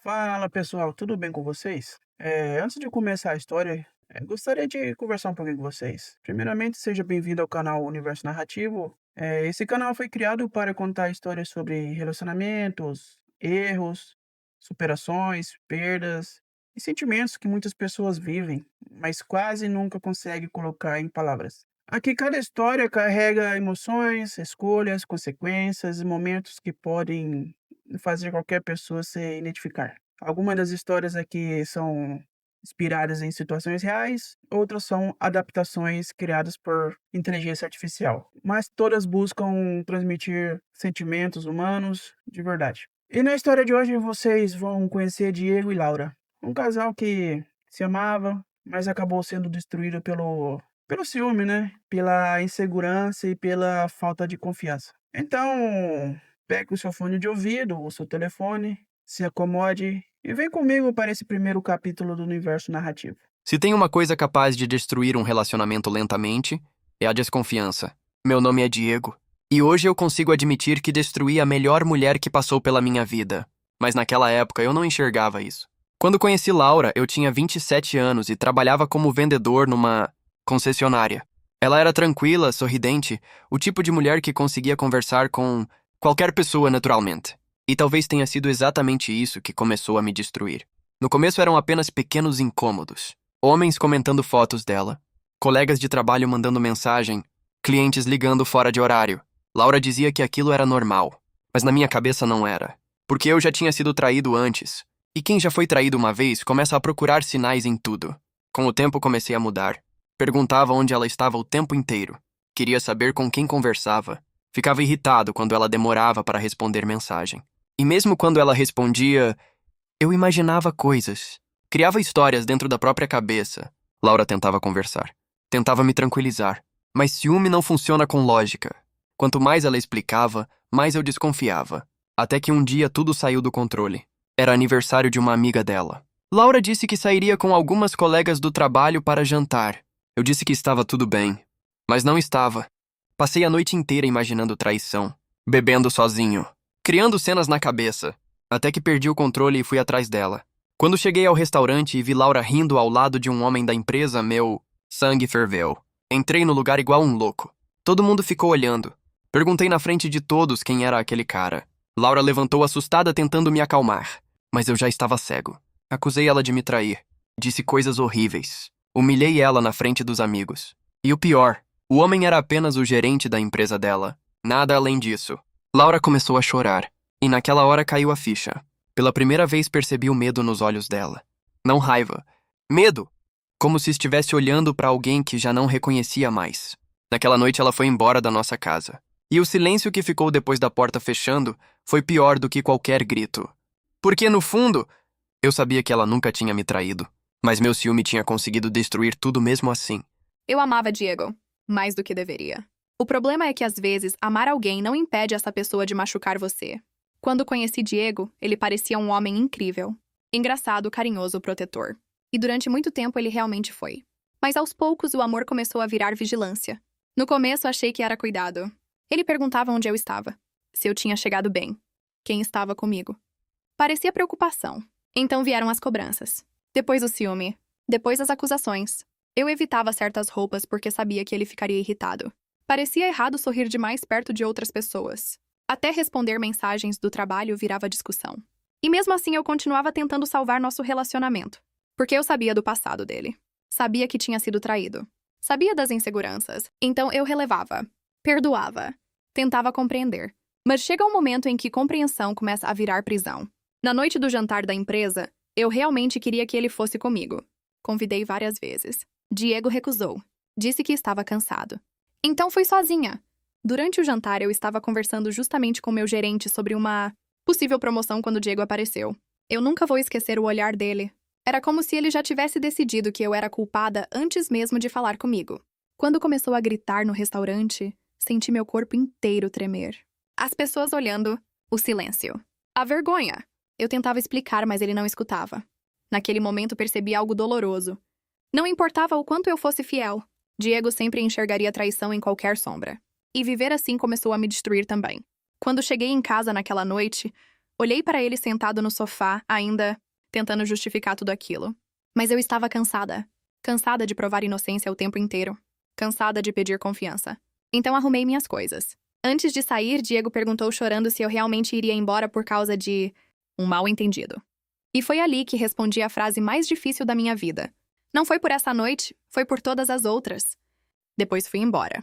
Fala pessoal, tudo bem com vocês? Antes de começar a história, gostaria de conversar um pouquinho com vocês. Primeiramente, seja bem-vindo ao canal Universo Narrativo. Esse canal foi criado para contar histórias sobre relacionamentos, erros, superações, perdas e sentimentos que muitas pessoas vivem, mas quase nunca conseguem colocar em palavras. Aqui cada história carrega emoções, escolhas, consequências e momentos que podem fazer qualquer pessoa se identificar. Algumas das histórias aqui são inspiradas em situações reais, outras são adaptações criadas por inteligência artificial, mas todas buscam transmitir sentimentos humanos de verdade. E na história de hoje vocês vão conhecer Diego e Laura, um casal que se amava, mas acabou sendo destruído pelo ciúme, né? Pela insegurança e pela falta de confiança. Então, pegue o seu fone de ouvido, o seu telefone, se acomode e vem comigo para esse primeiro capítulo do universo narrativo. Se tem uma coisa capaz de destruir um relacionamento lentamente, é a desconfiança. Meu nome é Diego, e hoje eu consigo admitir que destruí a melhor mulher que passou pela minha vida. Mas naquela época eu não enxergava isso. Quando conheci Laura, eu tinha 27 anos e trabalhava como vendedor numa concessionária. Ela era tranquila, sorridente, o tipo de mulher que conseguia conversar com qualquer pessoa naturalmente. E talvez tenha sido exatamente isso que começou a me destruir. No começo eram apenas pequenos incômodos. Homens comentando fotos dela, colegas de trabalho mandando mensagem, clientes ligando fora de horário. Laura dizia que aquilo era normal, mas na minha cabeça não era, porque eu já tinha sido traído antes, e quem já foi traído uma vez começa a procurar sinais em tudo. Com o tempo comecei a mudar. Perguntava onde ela estava o tempo inteiro. Queria saber com quem conversava. Ficava irritado quando ela demorava para responder mensagem. E mesmo quando ela respondia, eu imaginava coisas. Criava histórias dentro da própria cabeça. Laura tentava conversar. Tentava me tranquilizar. Mas ciúme não funciona com lógica. Quanto mais ela explicava, mais eu desconfiava. Até que um dia tudo saiu do controle. Era aniversário de uma amiga dela. Laura disse que sairia com algumas colegas do trabalho para jantar. Eu disse que estava tudo bem. Mas não estava. Passei a noite inteira imaginando traição. Bebendo sozinho. Criando cenas na cabeça. Até que perdi o controle e fui atrás dela. Quando cheguei ao restaurante e vi Laura rindo ao lado de um homem da empresa, meu sangue ferveu. Entrei no lugar igual um louco. Todo mundo ficou olhando. Perguntei na frente de todos quem era aquele cara. Laura levantou assustada tentando me acalmar. Mas eu já estava cego. Acusei ela de me trair. Disse coisas horríveis. Humilhei ela na frente dos amigos. E o pior, o homem era apenas o gerente da empresa dela. Nada além disso. Laura começou a chorar. E naquela hora caiu a ficha. Pela primeira vez percebi o medo nos olhos dela. Não raiva. Medo! Como se estivesse olhando para alguém que já não reconhecia mais. Naquela noite ela foi embora da nossa casa. E o silêncio que ficou depois da porta fechando foi pior do que qualquer grito. Porque, no fundo, eu sabia que ela nunca tinha me traído. Mas meu ciúme tinha conseguido destruir tudo mesmo assim. Eu amava Diego, mais do que deveria. O problema é que, às vezes, amar alguém não impede essa pessoa de machucar você. Quando conheci Diego, ele parecia um homem incrível. Engraçado, carinhoso, protetor. E durante muito tempo ele realmente foi. Mas aos poucos o amor começou a virar vigilância. No começo achei que era cuidado. Ele perguntava onde eu estava, se eu tinha chegado bem, quem estava comigo. Parecia preocupação. Então vieram as cobranças. Depois o ciúme. Depois as acusações. Eu evitava certas roupas porque sabia que ele ficaria irritado. Parecia errado sorrir demais perto de outras pessoas. Até responder mensagens do trabalho virava discussão. E mesmo assim eu continuava tentando salvar nosso relacionamento. Porque eu sabia do passado dele. Sabia que tinha sido traído. Sabia das inseguranças. Então eu relevava. Perdoava. Tentava compreender. Mas chega um momento em que compreensão começa a virar prisão. Na noite do jantar da empresa, eu realmente queria que ele fosse comigo. Convidei várias vezes. Diego recusou. Disse que estava cansado. Então fui sozinha. Durante o jantar, eu estava conversando justamente com meu gerente sobre uma possível promoção quando Diego apareceu. Eu nunca vou esquecer o olhar dele. Era como se ele já tivesse decidido que eu era culpada antes mesmo de falar comigo. Quando começou a gritar no restaurante, senti meu corpo inteiro tremer. As pessoas olhando, o silêncio. A vergonha. Eu tentava explicar, mas ele não escutava. Naquele momento percebi algo doloroso. Não importava o quanto eu fosse fiel, Diego sempre enxergaria traição em qualquer sombra. E viver assim começou a me destruir também. Quando cheguei em casa naquela noite, Olhei para ele sentado no sofá, ainda tentando justificar tudo aquilo. Mas eu estava cansada. Cansada de provar inocência o tempo inteiro. Cansada de pedir confiança. Então arrumei minhas coisas. Antes de sair, Diego perguntou chorando se eu realmente iria embora por causa de um mal-entendido. E foi ali que respondi a frase mais difícil da minha vida. Não foi por essa noite, foi por todas as outras. Depois fui embora.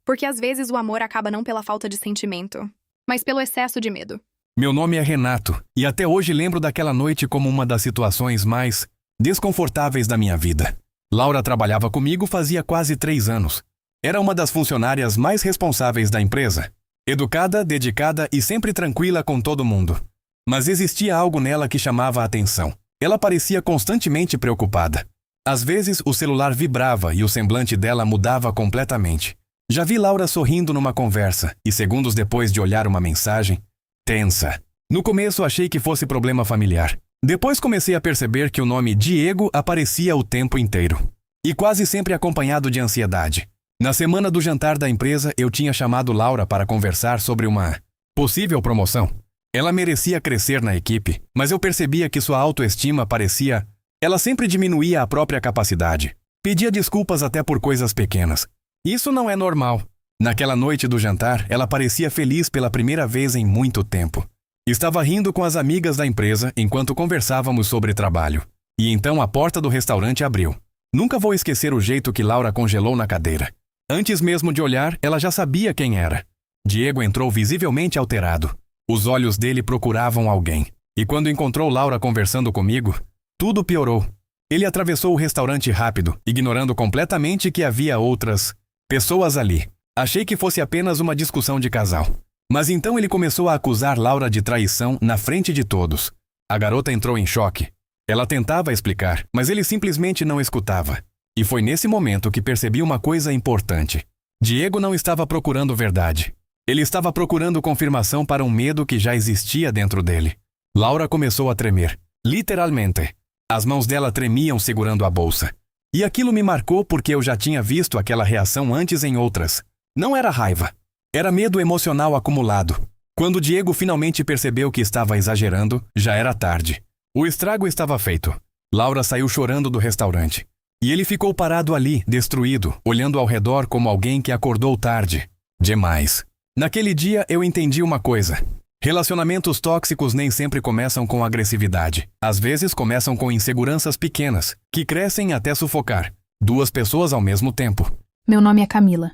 Porque às vezes o amor acaba não pela falta de sentimento, mas pelo excesso de medo. Meu nome é Renato, e até hoje lembro daquela noite como uma das situações mais desconfortáveis da minha vida. Laura trabalhava comigo fazia quase 3 anos. Era uma das funcionárias mais responsáveis da empresa. Educada, dedicada e sempre tranquila com todo mundo. Mas existia algo nela que chamava a atenção. Ela parecia constantemente preocupada. Às vezes, o celular vibrava e o semblante dela mudava completamente. Já vi Laura sorrindo numa conversa e, segundos depois de olhar uma mensagem, tensa. No começo, achei que fosse problema familiar. Depois comecei a perceber que o nome Diego aparecia o tempo inteiro. E quase sempre acompanhado de ansiedade. Na semana do jantar da empresa, eu tinha chamado Laura para conversar sobre uma possível promoção. Ela merecia crescer na equipe, mas eu percebia que sua autoestima parecia... Ela sempre diminuía a própria capacidade. Pedia desculpas até por coisas pequenas. Isso não é normal. Naquela noite do jantar, ela parecia feliz pela primeira vez em muito tempo. Estava rindo com as amigas da empresa enquanto conversávamos sobre trabalho. E então a porta do restaurante abriu. Nunca vou esquecer o jeito que Laura congelou na cadeira. Antes mesmo de olhar, ela já sabia quem era. Diego entrou visivelmente alterado. Os olhos dele procuravam alguém. E quando encontrou Laura conversando comigo, tudo piorou. Ele atravessou o restaurante rápido, ignorando completamente que havia outras pessoas ali. Achei que fosse apenas uma discussão de casal. Mas então ele começou a acusar Laura de traição na frente de todos. A garota entrou em choque. Ela tentava explicar, mas ele simplesmente não escutava. E foi nesse momento que percebi uma coisa importante. Diego não estava procurando verdade. Ele estava procurando confirmação para um medo que já existia dentro dele. Laura começou a tremer, literalmente. As mãos dela tremiam segurando a bolsa. E aquilo me marcou porque eu já tinha visto aquela reação antes em outras. Não era raiva. Era medo emocional acumulado. Quando Diego finalmente percebeu que estava exagerando, já era tarde. O estrago estava feito. Laura saiu chorando do restaurante. E ele ficou parado ali, destruído, olhando ao redor como alguém que acordou tarde. Demais. Naquele dia eu entendi uma coisa. Relacionamentos tóxicos nem sempre começam com agressividade. Às vezes começam com inseguranças pequenas, que crescem até sufocar. 2 pessoas ao mesmo tempo. Meu nome é Camila.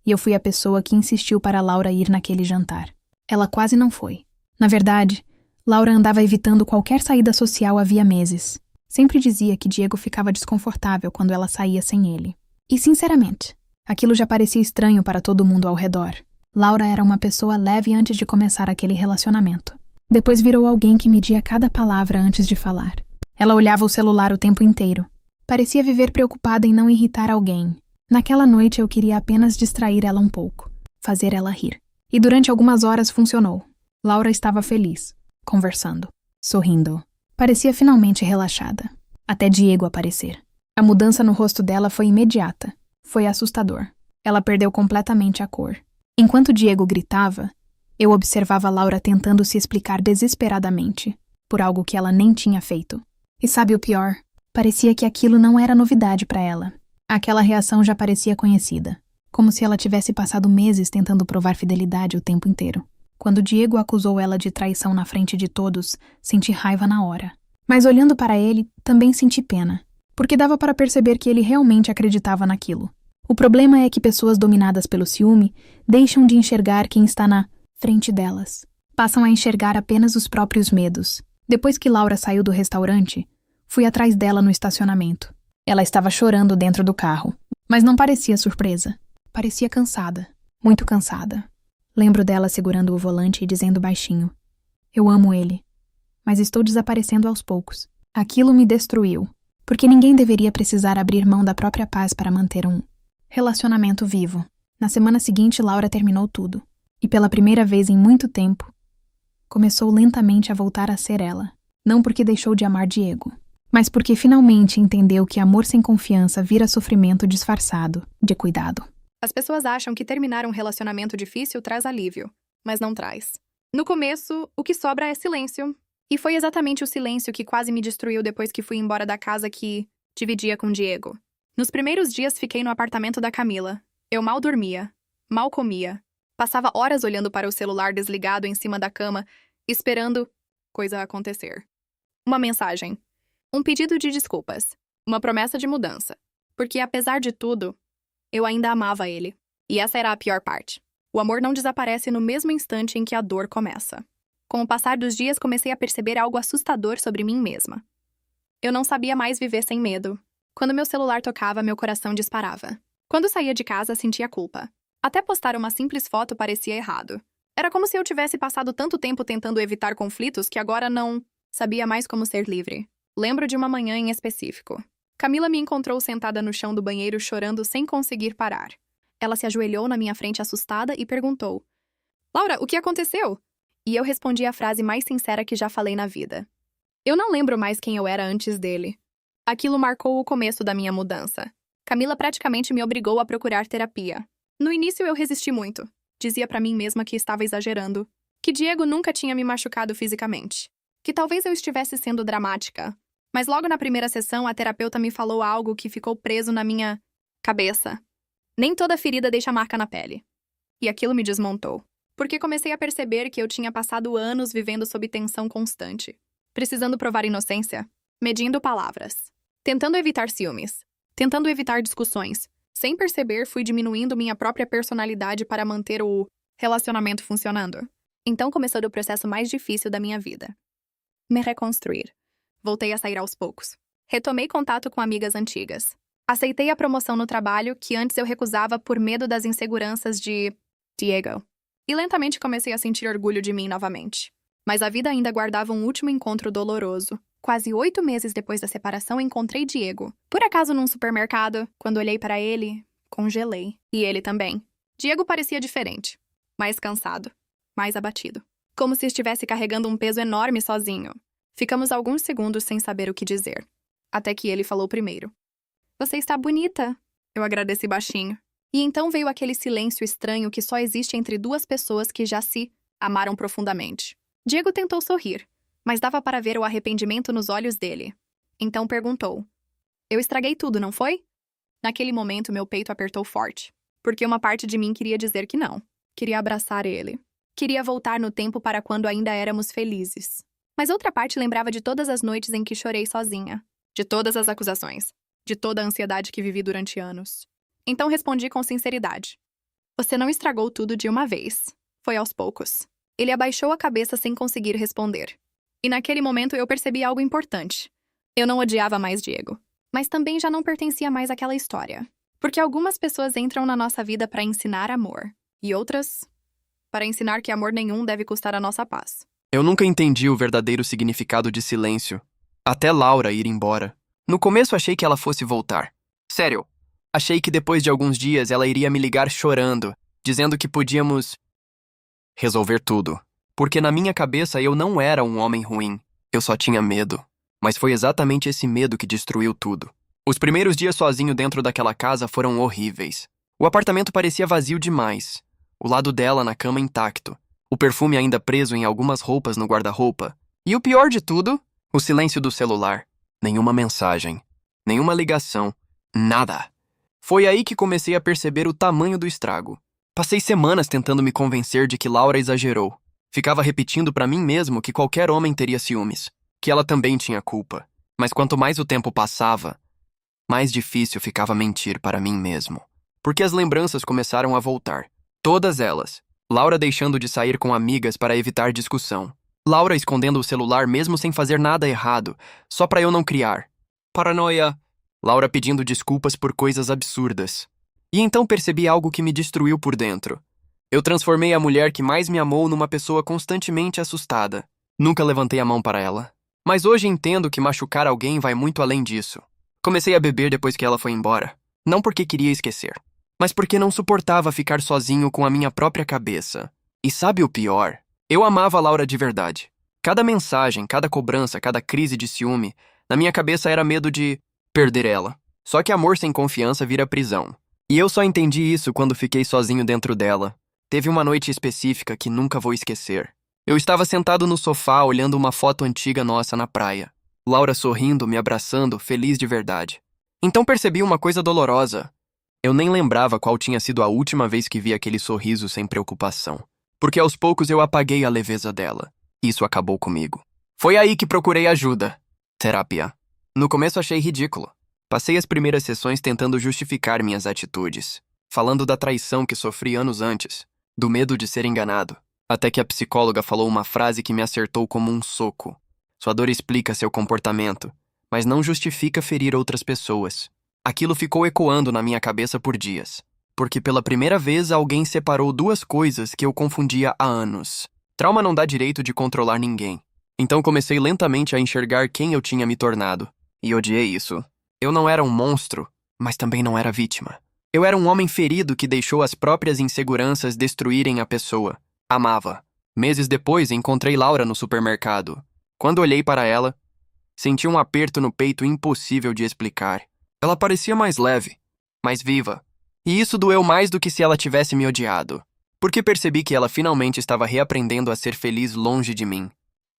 E eu fui a pessoa que insistiu para Laura ir naquele jantar. Ela quase não foi. Na verdade, Laura andava evitando qualquer saída social havia meses. Sempre dizia que Diego ficava desconfortável quando ela saía sem ele. E, sinceramente, aquilo já parecia estranho para todo mundo ao redor. Laura era uma pessoa leve antes de começar aquele relacionamento. Depois virou alguém que media cada palavra antes de falar. Ela olhava o celular o tempo inteiro. Parecia viver preocupada em não irritar alguém. Naquela noite eu queria apenas distrair ela um pouco, fazer ela rir. E durante algumas horas funcionou. Laura estava feliz, conversando, sorrindo. Parecia finalmente relaxada. Até Diego aparecer. A mudança no rosto dela foi imediata. Foi assustador. Ela perdeu completamente a cor. Enquanto Diego gritava, eu observava Laura tentando se explicar desesperadamente por algo que ela nem tinha feito. E sabe o pior? Parecia que aquilo não era novidade para ela. Aquela reação já parecia conhecida, como se ela tivesse passado meses tentando provar fidelidade o tempo inteiro. Quando Diego acusou ela de traição na frente de todos, senti raiva na hora. Mas olhando para ele, também senti pena, porque dava para perceber que ele realmente acreditava naquilo. O problema é que pessoas dominadas pelo ciúme deixam de enxergar quem está na frente delas. Passam a enxergar apenas os próprios medos. Depois que Laura saiu do restaurante, fui atrás dela no estacionamento. Ela estava chorando dentro do carro, mas não parecia surpresa. Parecia cansada, muito cansada. Lembro dela segurando o volante e dizendo baixinho: "Eu amo ele, mas estou desaparecendo aos poucos." Aquilo me destruiu, porque ninguém deveria precisar abrir mão da própria paz para manter um relacionamento vivo. Na semana seguinte, Laura terminou tudo. E pela primeira vez em muito tempo, começou lentamente a voltar a ser ela. Não porque deixou de amar Diego, mas porque finalmente entendeu que amor sem confiança vira sofrimento disfarçado de cuidado. As pessoas acham que terminar um relacionamento difícil traz alívio, mas não traz. No começo, o que sobra é silêncio. E foi exatamente o silêncio que quase me destruiu depois que fui embora da casa que dividia com Diego. Nos primeiros dias fiquei no apartamento da Camila. Eu mal dormia, mal comia. Passava horas olhando para o celular desligado em cima da cama, esperando coisa acontecer. Uma mensagem. Um pedido de desculpas. Uma promessa de mudança. Porque, apesar de tudo, eu ainda amava ele. E essa era a pior parte. O amor não desaparece no mesmo instante em que a dor começa. Com o passar dos dias, comecei a perceber algo assustador sobre mim mesma. Eu não sabia mais viver sem medo. Quando meu celular tocava, meu coração disparava. Quando saía de casa, sentia culpa. Até postar uma simples foto parecia errado. Era como se eu tivesse passado tanto tempo tentando evitar conflitos que agora não sabia mais como ser livre. Lembro de uma manhã em específico. Camila me encontrou sentada no chão do banheiro chorando sem conseguir parar. Ela se ajoelhou na minha frente assustada e perguntou: Laura, o que aconteceu? E eu respondi a frase mais sincera que já falei na vida. Eu não lembro mais quem eu era antes dele. Aquilo marcou o começo da minha mudança. Camila praticamente me obrigou a procurar terapia. No início eu resisti muito. Dizia pra mim mesma que estava exagerando, que Diego nunca tinha me machucado fisicamente, que talvez eu estivesse sendo dramática. Mas logo na primeira sessão, a terapeuta me falou algo que ficou preso na minha cabeça. Nem toda ferida deixa marca na pele. E aquilo me desmontou, porque comecei a perceber que eu tinha passado anos vivendo sob tensão constante, precisando provar inocência, medindo palavras, tentando evitar ciúmes, tentando evitar discussões. Sem perceber, fui diminuindo minha própria personalidade para manter o relacionamento funcionando. Então começou o processo mais difícil da minha vida. Me reconstruir. Voltei a sair aos poucos. Retomei contato com amigas antigas. Aceitei a promoção no trabalho que antes eu recusava por medo das inseguranças de Diego. E lentamente comecei a sentir orgulho de mim novamente. Mas a vida ainda guardava um último encontro doloroso. Quase 8 meses depois da separação, encontrei Diego. Por acaso num supermercado, quando olhei para ele, congelei. E ele também. Diego parecia diferente. Mais cansado. Mais abatido. Como se estivesse carregando um peso enorme sozinho. Ficamos alguns segundos sem saber o que dizer. Até que ele falou primeiro. Você está bonita. Eu agradeci baixinho. E então veio aquele silêncio estranho que só existe entre duas pessoas que já se amaram profundamente. Diego tentou sorrir, mas dava para ver o arrependimento nos olhos dele. Então perguntou: Eu estraguei tudo, não foi? Naquele momento, meu peito apertou forte, porque uma parte de mim queria dizer que não. Queria abraçar ele. Queria voltar no tempo para quando ainda éramos felizes. Mas outra parte lembrava de todas as noites em que chorei sozinha, de todas as acusações, de toda a ansiedade que vivi durante anos. Então respondi com sinceridade: Você não estragou tudo de uma vez. Foi aos poucos. Ele abaixou a cabeça sem conseguir responder. E naquele momento eu percebi algo importante. Eu não odiava mais Diego, mas também já não pertencia mais àquela história. Porque algumas pessoas entram na nossa vida para ensinar amor, e outras para ensinar que amor nenhum deve custar a nossa paz. Eu nunca entendi o verdadeiro significado de silêncio, até Laura ir embora. No começo achei que ela fosse voltar. Sério, achei que depois de alguns dias ela iria me ligar chorando, dizendo que podíamos resolver tudo. Porque na minha cabeça eu não era um homem ruim, eu só tinha medo. Mas foi exatamente esse medo que destruiu tudo. Os primeiros dias sozinho dentro daquela casa foram horríveis. O apartamento parecia vazio demais. O lado dela na cama intacto. O perfume ainda preso em algumas roupas no guarda-roupa. E o pior de tudo, o silêncio do celular. Nenhuma mensagem. Nenhuma ligação. Nada. Foi aí que comecei a perceber o tamanho do estrago. Passei semanas tentando me convencer de que Laura exagerou. Ficava repetindo pra mim mesmo que qualquer homem teria ciúmes. Que ela também tinha culpa. Mas quanto mais o tempo passava, mais difícil ficava mentir para mim mesmo. Porque as lembranças começaram a voltar. Todas elas. Laura deixando de sair com amigas para evitar discussão. Laura escondendo o celular mesmo sem fazer nada errado, só para eu não criar. Paranoia. Laura pedindo desculpas por coisas absurdas. E então percebi algo que me destruiu por dentro. Eu transformei a mulher que mais me amou numa pessoa constantemente assustada. Nunca levantei a mão para ela. Mas hoje entendo que machucar alguém vai muito além disso. Comecei a beber depois que ela foi embora. Não porque queria esquecer, mas porque não suportava ficar sozinho com a minha própria cabeça. E sabe o pior? Eu amava a Laura de verdade. Cada mensagem, cada cobrança, cada crise de ciúme, na minha cabeça era medo de perder ela. Só que amor sem confiança vira prisão. E eu só entendi isso quando fiquei sozinho dentro dela. Teve uma noite específica que nunca vou esquecer. Eu estava sentado no sofá olhando uma foto antiga nossa na praia. Laura sorrindo, me abraçando, feliz de verdade. Então percebi uma coisa dolorosa. Eu nem lembrava qual tinha sido a última vez que vi aquele sorriso sem preocupação. Porque aos poucos eu apaguei a leveza dela. Isso acabou comigo. Foi aí que procurei ajuda. Terapia. No começo achei ridículo. Passei as primeiras sessões tentando justificar minhas atitudes, falando da traição que sofri anos antes, do medo de ser enganado, até que a psicóloga falou uma frase que me acertou como um soco. Sua dor explica seu comportamento, mas não justifica ferir outras pessoas. Aquilo ficou ecoando na minha cabeça por dias, porque pela primeira vez alguém separou duas coisas que eu confundia há anos. Trauma não dá direito de controlar ninguém. Então comecei lentamente a enxergar quem eu tinha me tornado, e odiei isso. Eu não era um monstro, mas também não era vítima. Eu era um homem ferido que deixou as próprias inseguranças destruírem a pessoa. Amava. Meses depois, encontrei Laura no supermercado. Quando olhei para ela, senti um aperto no peito impossível de explicar. Ela parecia mais leve, mais viva. E isso doeu mais do que se ela tivesse me odiado. Porque percebi que ela finalmente estava reaprendendo a ser feliz longe de mim.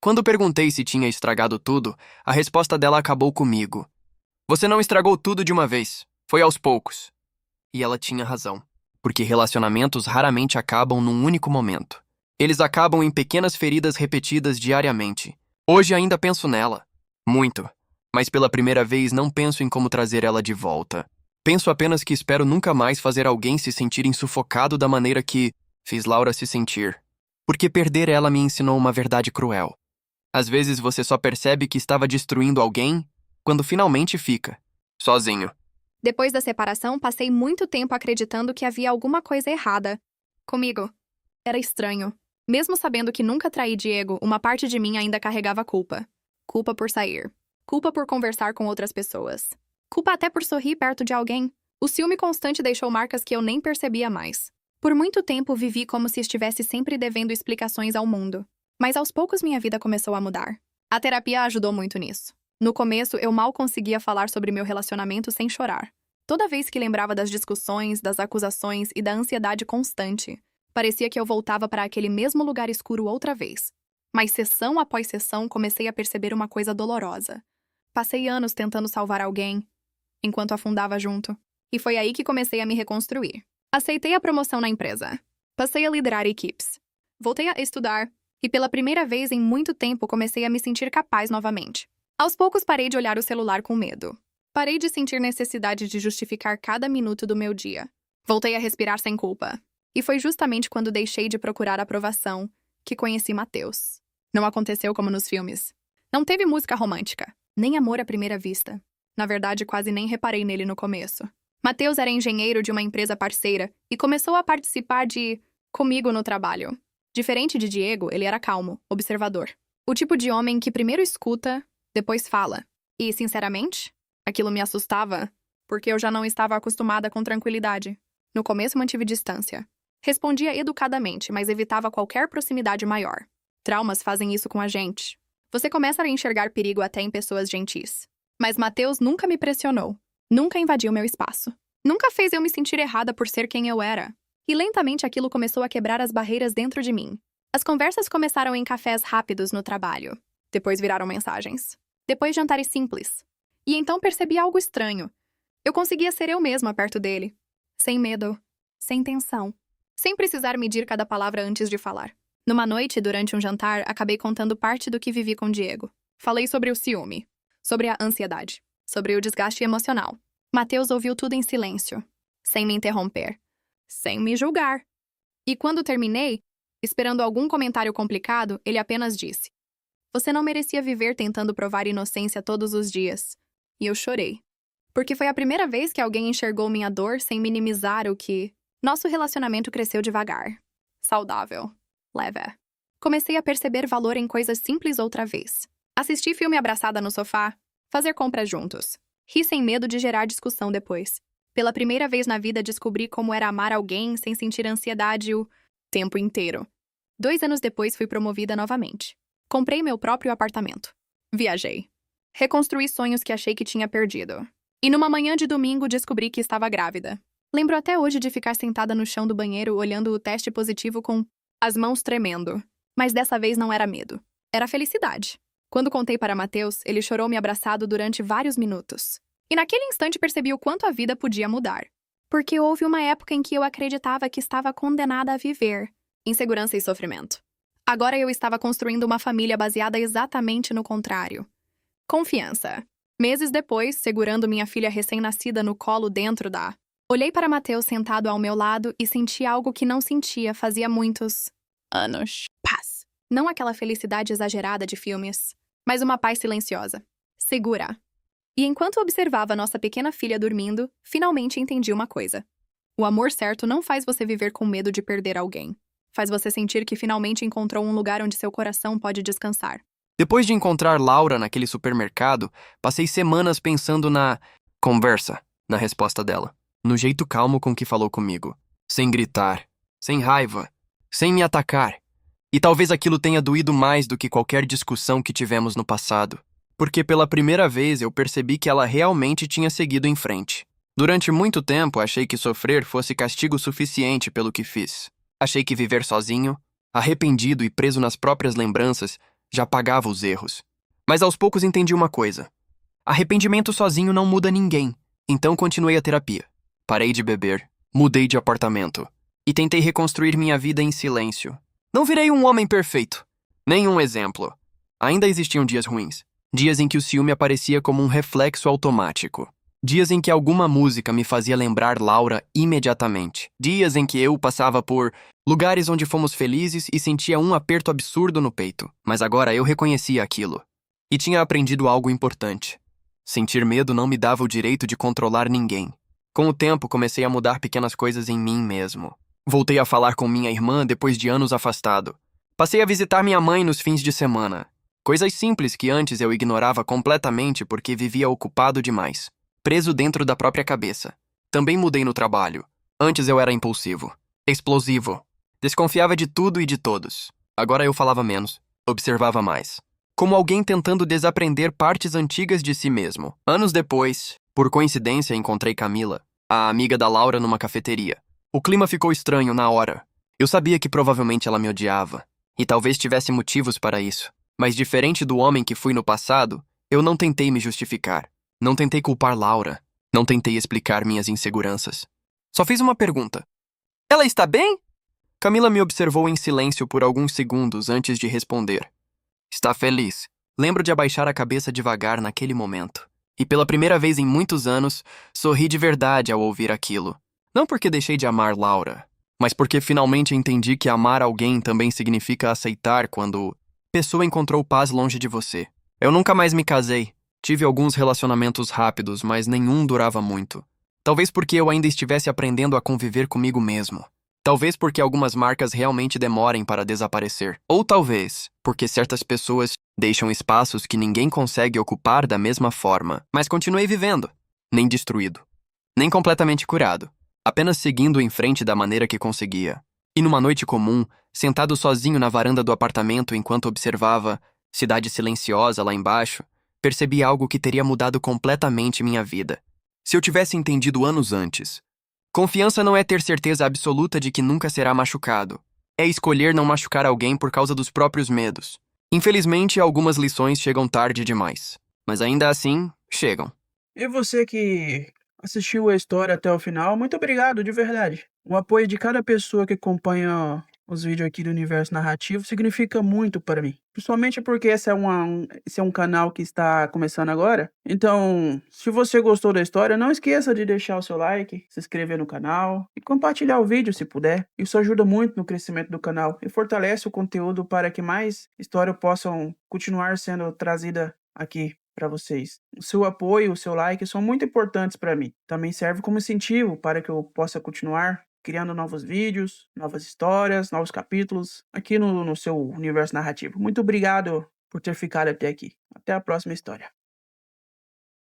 Quando perguntei se tinha estragado tudo, a resposta dela acabou comigo. Você não estragou tudo de uma vez. Foi aos poucos. E ela tinha razão. Porque relacionamentos raramente acabam num único momento. Eles acabam em pequenas feridas repetidas diariamente. Hoje ainda penso nela. Muito. Mas pela primeira vez não penso em como trazer ela de volta. Penso apenas que espero nunca mais fazer alguém se sentir sufocado da maneira que fiz Laura se sentir. Porque perder ela me ensinou uma verdade cruel. Às vezes você só percebe que estava destruindo alguém quando finalmente fica sozinho. Depois da separação, passei muito tempo acreditando que havia alguma coisa errada comigo. Era estranho. Mesmo sabendo que nunca traí Diego, uma parte de mim ainda carregava culpa. Culpa por sair. Culpa por conversar com outras pessoas. Culpa até por sorrir perto de alguém. O ciúme constante deixou marcas que eu nem percebia mais. Por muito tempo vivi como se estivesse sempre devendo explicações ao mundo. Mas aos poucos minha vida começou a mudar. A terapia ajudou muito nisso. No começo, eu mal conseguia falar sobre meu relacionamento sem chorar. Toda vez que lembrava das discussões, das acusações e da ansiedade constante, parecia que eu voltava para aquele mesmo lugar escuro outra vez. Mas sessão após sessão, comecei a perceber uma coisa dolorosa. Passei anos tentando salvar alguém, enquanto afundava junto. E foi aí que comecei a me reconstruir. Aceitei a promoção na empresa. Passei a liderar equipes. Voltei a estudar. E pela primeira vez em muito tempo comecei a me sentir capaz novamente. Aos poucos parei de olhar o celular com medo. Parei de sentir necessidade de justificar cada minuto do meu dia. Voltei a respirar sem culpa. E foi justamente quando deixei de procurar aprovação que conheci Matheus. Não aconteceu como nos filmes. Não teve música romântica, nem amor à primeira vista. Na verdade, quase nem reparei nele no começo. Matheus era engenheiro de uma empresa parceira e começou a participar comigo no trabalho. Diferente de Diego, ele era calmo, observador. O tipo de homem que primeiro escuta, depois fala. E, sinceramente, aquilo me assustava, porque eu já não estava acostumada com tranquilidade. No começo mantive distância. Respondia educadamente, mas evitava qualquer proximidade maior. Traumas fazem isso com a gente. Você começa a enxergar perigo até em pessoas gentis. Mas Matheus nunca me pressionou. Nunca invadiu meu espaço. Nunca fez eu me sentir errada por ser quem eu era. E lentamente aquilo começou a quebrar as barreiras dentro de mim. As conversas começaram em cafés rápidos no trabalho. Depois viraram mensagens. Depois jantares simples. E então percebi algo estranho. Eu conseguia ser eu mesma perto dele. Sem medo. Sem tensão. Sem precisar medir cada palavra antes de falar. Numa noite, durante um jantar, acabei contando parte do que vivi com Diego. Falei sobre o ciúme. Sobre a ansiedade. Sobre o desgaste emocional. Matheus ouviu tudo em silêncio. Sem me interromper. Sem me julgar. E quando terminei, esperando algum comentário complicado, ele apenas disse: "Você não merecia viver tentando provar inocência todos os dias." E eu chorei. Porque foi a primeira vez que alguém enxergou minha dor sem minimizar o que... Nosso relacionamento cresceu devagar. Saudável. Leve. Comecei a perceber valor em coisas simples outra vez. Assistir filme abraçada no sofá. Fazer compras juntos. Rir sem medo de gerar discussão depois. Pela primeira vez na vida descobri como era amar alguém sem sentir ansiedade o tempo inteiro. 2 anos depois fui promovida novamente. Comprei meu próprio apartamento. Viajei. Reconstruí sonhos que achei que tinha perdido. E numa manhã de domingo descobri que estava grávida. Lembro até hoje de ficar sentada no chão do banheiro olhando o teste positivo com as mãos tremendo. Mas dessa vez não era medo. Era felicidade. Quando contei para Matheus, ele chorou me abraçado durante vários minutos. E naquele instante percebi o quanto a vida podia mudar. Porque houve uma época em que eu acreditava que estava condenada a viver insegurança e sofrimento. Agora eu estava construindo uma família baseada exatamente no contrário. Confiança. Meses depois, segurando minha filha recém-nascida no colo dentro da... Olhei para Matheus sentado ao meu lado e senti algo que não sentia fazia muitos anos. Paz. Não aquela felicidade exagerada de filmes, mas uma paz silenciosa. Segura. E enquanto observava nossa pequena filha dormindo, finalmente entendi uma coisa. O amor certo não faz você viver com medo de perder alguém. Faz você sentir que finalmente encontrou um lugar onde seu coração pode descansar. Depois de encontrar Laura naquele supermercado, passei semanas pensando na conversa, na resposta dela. No jeito calmo com que falou comigo. Sem gritar, sem raiva, sem me atacar. E talvez aquilo tenha doído mais do que qualquer discussão que tivemos no passado. Porque pela primeira vez eu percebi que ela realmente tinha seguido em frente. Durante muito tempo achei que sofrer fosse castigo suficiente pelo que fiz. Achei que viver sozinho, arrependido e preso nas próprias lembranças, já pagava os erros. Mas aos poucos entendi uma coisa. Arrependimento sozinho não muda ninguém. Então continuei a terapia. Parei de beber, mudei de apartamento e tentei reconstruir minha vida em silêncio. Não virei um homem perfeito, nem um exemplo. Ainda existiam dias ruins. Dias em que o ciúme aparecia como um reflexo automático. Dias em que alguma música me fazia lembrar Laura imediatamente. Dias em que eu passava por lugares onde fomos felizes e sentia um aperto absurdo no peito. Mas agora eu reconhecia aquilo. E tinha aprendido algo importante. Sentir medo não me dava o direito de controlar ninguém. Com o tempo, comecei a mudar pequenas coisas em mim mesmo. Voltei a falar com minha irmã depois de anos afastado. Passei a visitar minha mãe nos fins de semana. Coisas simples que antes eu ignorava completamente porque vivia ocupado demais. Preso dentro da própria cabeça. Também mudei no trabalho. Antes eu era impulsivo, explosivo. Desconfiava de tudo e de todos. Agora eu falava menos, observava mais. Como alguém tentando desaprender partes antigas de si mesmo. Anos depois, por coincidência, encontrei Camila, a amiga da Laura, numa cafeteria. O clima ficou estranho na hora. Eu sabia que provavelmente ela me odiava. E talvez tivesse motivos para isso. Mas diferente do homem que fui no passado, eu não tentei me justificar. Não tentei culpar Laura. Não tentei explicar minhas inseguranças. Só fiz uma pergunta. Ela está bem? Camila me observou em silêncio por alguns segundos antes de responder. Está feliz. Lembro de abaixar a cabeça devagar naquele momento. E pela primeira vez em muitos anos, sorri de verdade ao ouvir aquilo. Não porque deixei de amar Laura, mas porque finalmente entendi que amar alguém também significa aceitar quando a pessoa encontrou paz longe de você. Eu nunca mais me casei. Tive alguns relacionamentos rápidos, mas nenhum durava muito. Talvez porque eu ainda estivesse aprendendo a conviver comigo mesmo. Talvez porque algumas marcas realmente demorem para desaparecer. Ou talvez porque certas pessoas deixam espaços que ninguém consegue ocupar da mesma forma. Mas continuei vivendo. Nem destruído. Nem completamente curado. Apenas seguindo em frente da maneira que conseguia. E numa noite comum, sentado sozinho na varanda do apartamento enquanto observava cidade silenciosa lá embaixo, percebi algo que teria mudado completamente minha vida. Se eu tivesse entendido anos antes. Confiança não é ter certeza absoluta de que nunca será machucado. É escolher não machucar alguém por causa dos próprios medos. Infelizmente, algumas lições chegam tarde demais. Mas ainda assim, chegam. E você que assistiu a história até o final, muito obrigado, de verdade. O apoio de cada pessoa que acompanha os vídeos aqui do Universo Narrativo significa muito para mim. Principalmente porque esse é um canal que está começando agora. Então, se você gostou da história, não esqueça de deixar o seu like, se inscrever no canal e compartilhar o vídeo se puder. Isso ajuda muito no crescimento do canal e fortalece o conteúdo para que mais histórias possam continuar sendo trazidas aqui para vocês. O seu apoio, o seu like são muito importantes para mim. Também serve como incentivo para que eu possa continuar criando novos vídeos, novas histórias, novos capítulos aqui no seu universo narrativo. Muito obrigado por ter ficado até aqui. Até a próxima história.